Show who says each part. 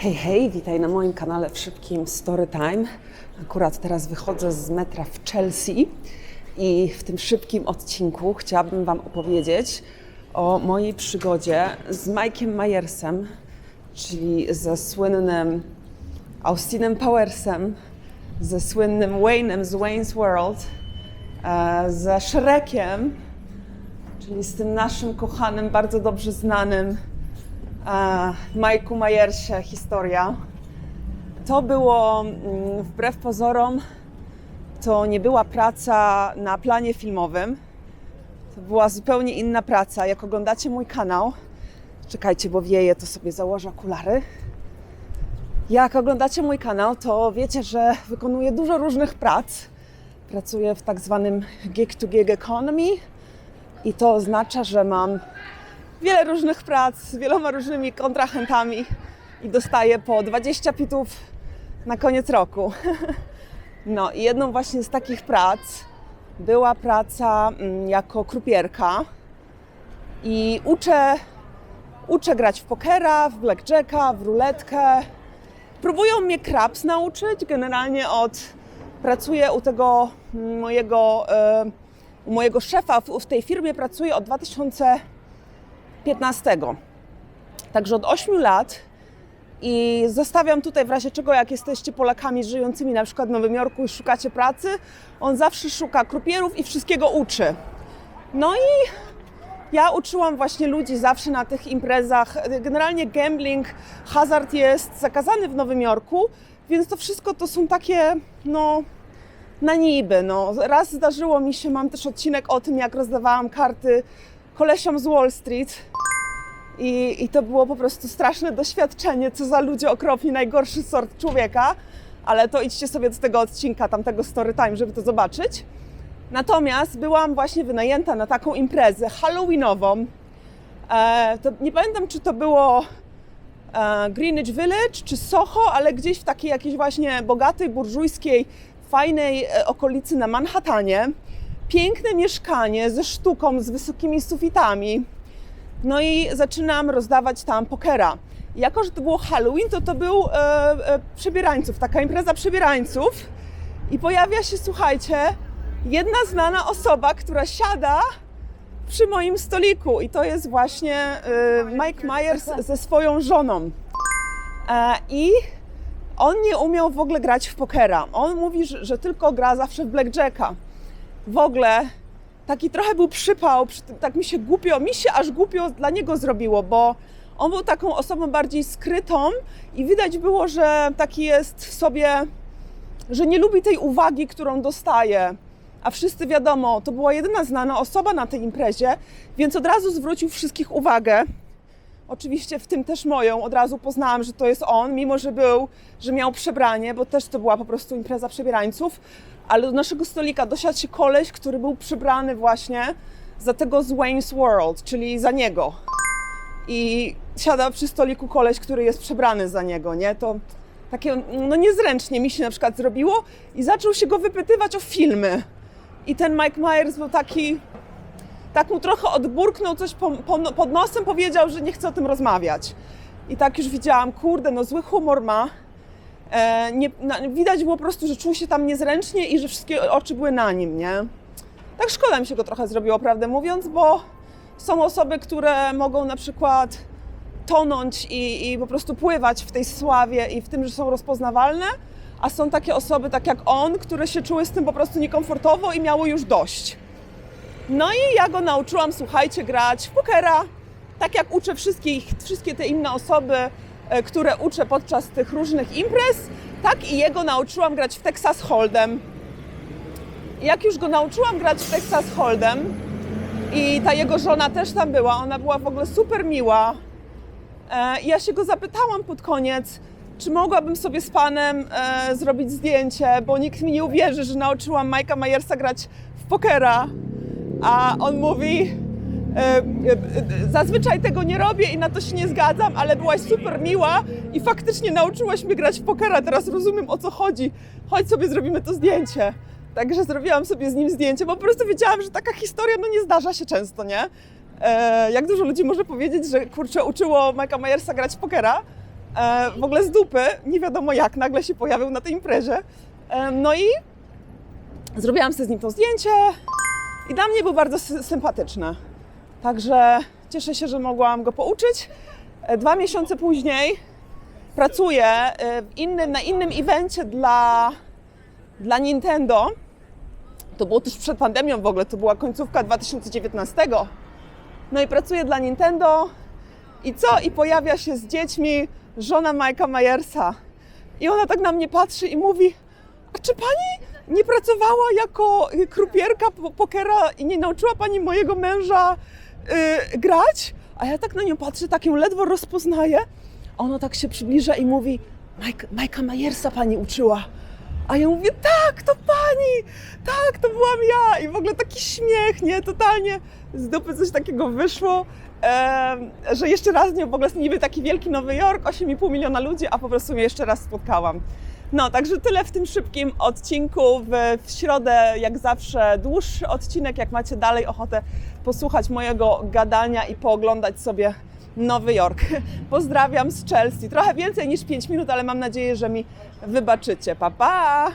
Speaker 1: Hej, hej, witaj na moim kanale w szybkim Storytime. Akurat teraz wychodzę z metra w Chelsea i w tym szybkim odcinku chciałabym Wam opowiedzieć o mojej przygodzie z Mike'em Myersem, czyli ze słynnym Austinem Powersem, ze słynnym Wayne'em z Wayne's World, ze Shrekiem, czyli z tym naszym kochanym, bardzo dobrze znanym Mike'u Myersie historia. To było, wbrew pozorom, to nie była praca na planie filmowym. To była zupełnie inna praca. Jak oglądacie mój kanał, czekajcie, bo wieje, to sobie założę okulary. Jak oglądacie mój kanał, to wiecie, że wykonuję dużo różnych prac. Pracuję w tak zwanym gig-to-gig economy i to oznacza, że mam wiele różnych prac z wieloma różnymi kontrahentami i dostaję po 20 pitów na koniec roku. No i jedną właśnie z takich prac była praca jako krupierka i uczę grać w pokera, w blackjacka, w ruletkę. Próbują mnie craps nauczyć, generalnie pracuję u tego mojego szefa w tej firmie, pracuję od 2015. Także od 8 lat i zostawiam tutaj w razie czego, jak jesteście Polakami żyjącymi na przykład w Nowym Jorku i szukacie pracy, on zawsze szuka krupierów i wszystkiego uczy. No i ja uczyłam właśnie ludzi zawsze na tych imprezach. Generalnie gambling, hazard jest zakazany w Nowym Jorku, więc to wszystko to są takie, na niby. Raz zdarzyło mi się, mam też odcinek o tym, jak rozdawałam karty kolesiom z Wall Street i to było po prostu straszne doświadczenie, co za ludzie okropni, najgorszy sort człowieka, ale to idźcie sobie do tego odcinka, tamtego Storytime, żeby to zobaczyć. Natomiast byłam właśnie wynajęta na taką imprezę halloweenową. To nie pamiętam, czy to było Greenwich Village, czy Soho, ale gdzieś w takiej jakiejś właśnie bogatej, burżujskiej, fajnej okolicy na Manhattanie. Piękne mieszkanie ze sztuką, z wysokimi sufitami. No i zaczynam rozdawać tam pokera. Jako że to było Halloween, to był przebierańców, taka impreza przebierańców. I pojawia się, słuchajcie, jedna znana osoba, która siada przy moim stoliku. I to jest właśnie Mike Myers ze swoją żoną. I on nie umiał w ogóle grać w pokera. On mówi, że tylko gra zawsze w blackjacka. W ogóle taki trochę był przypał, tak mi się aż głupio dla niego zrobiło, bo on był taką osobą bardziej skrytą i widać było, że taki jest w sobie, że nie lubi tej uwagi, którą dostaje. A wszyscy wiadomo, to była jedyna znana osoba na tej imprezie, więc od razu zwrócił wszystkich uwagę. Oczywiście w tym też moją, od razu poznałam, że to jest on, mimo że miał przebranie, bo też to była po prostu impreza przebierańców, ale do naszego stolika dosiadł się koleś, który był przybrany właśnie za tego z Wayne's World, czyli za niego. I siada przy stoliku koleś, który jest przebrany za niego, nie? To takie, niezręcznie mi się na przykład zrobiło i zaczął się go wypytywać o filmy. I ten Mike Myers był tak mu trochę odburknął, coś pod nosem powiedział, że nie chce o tym rozmawiać. I tak już widziałam, kurde, zły humor ma. Widać było po prostu, że czuł się tam niezręcznie i że wszystkie oczy były na nim, nie? Tak szkoda mi się go trochę zrobiło, prawdę mówiąc, bo są osoby, które mogą na przykład tonąć i po prostu pływać w tej sławie i w tym, że są rozpoznawalne, a są takie osoby, tak jak on, które się czuły z tym po prostu niekomfortowo i miały już dość. No i ja go nauczyłam, słuchajcie, grać w pokera, tak jak uczę wszystkie te inne osoby, które uczę podczas tych różnych imprez, tak i jego nauczyłam grać w Texas Hold'em. Jak już go nauczyłam grać w Texas Hold'em i ta jego żona też tam była, ona była w ogóle super miła. I ja się go zapytałam pod koniec, czy mogłabym sobie z panem zrobić zdjęcie, bo nikt mi nie uwierzy, że nauczyłam Mike'a Myersa grać w pokera. A on mówi, zazwyczaj tego nie robię i na to się nie zgadzam, ale byłaś super miła i faktycznie nauczyłaś mnie grać w pokera, teraz rozumiem, o co chodzi. Chodź sobie, zrobimy to zdjęcie. Także zrobiłam sobie z nim zdjęcie, bo po prostu wiedziałam, że taka historia nie zdarza się często, nie? Jak dużo ludzi może powiedzieć, że kurczę, uczyło Mike'a Myersa grać w pokera, w ogóle z dupy, nie wiadomo jak, nagle się pojawił na tej imprezie. No i zrobiłam sobie z nim to zdjęcie i dla mnie był bardzo sympatyczny. Także cieszę się, że mogłam go pouczyć. 2 miesiące później pracuję na innym evencie dla Nintendo. To było tuż przed pandemią w ogóle, to była końcówka 2019. No i pracuję dla Nintendo i co? I pojawia się z dziećmi żona Mike'a Myersa. I ona tak na mnie patrzy i mówi: a czy pani nie pracowała jako krupierka pokera i nie nauczyła pani mojego męża grać? A ja tak na nią patrzę, tak ją ledwo rozpoznaję. A ona tak się przybliża i mówi: Mike'a Myersa pani uczyła. A ja mówię: tak, to pani, tak, to byłam ja. I w ogóle taki śmiech, nie? Totalnie z dupy coś takiego wyszło, że jeszcze raz w ogóle niby taki wielki Nowy Jork, 8,5 miliona ludzi, a po prostu mnie jeszcze raz spotkałam. No, także tyle w tym szybkim odcinku. W środę, jak zawsze, dłuższy odcinek, jak macie dalej ochotę posłuchać mojego gadania i pooglądać sobie Nowy Jork. Pozdrawiam z Chelsea. Trochę więcej niż 5 minut, ale mam nadzieję, że mi wybaczycie. Pa, pa!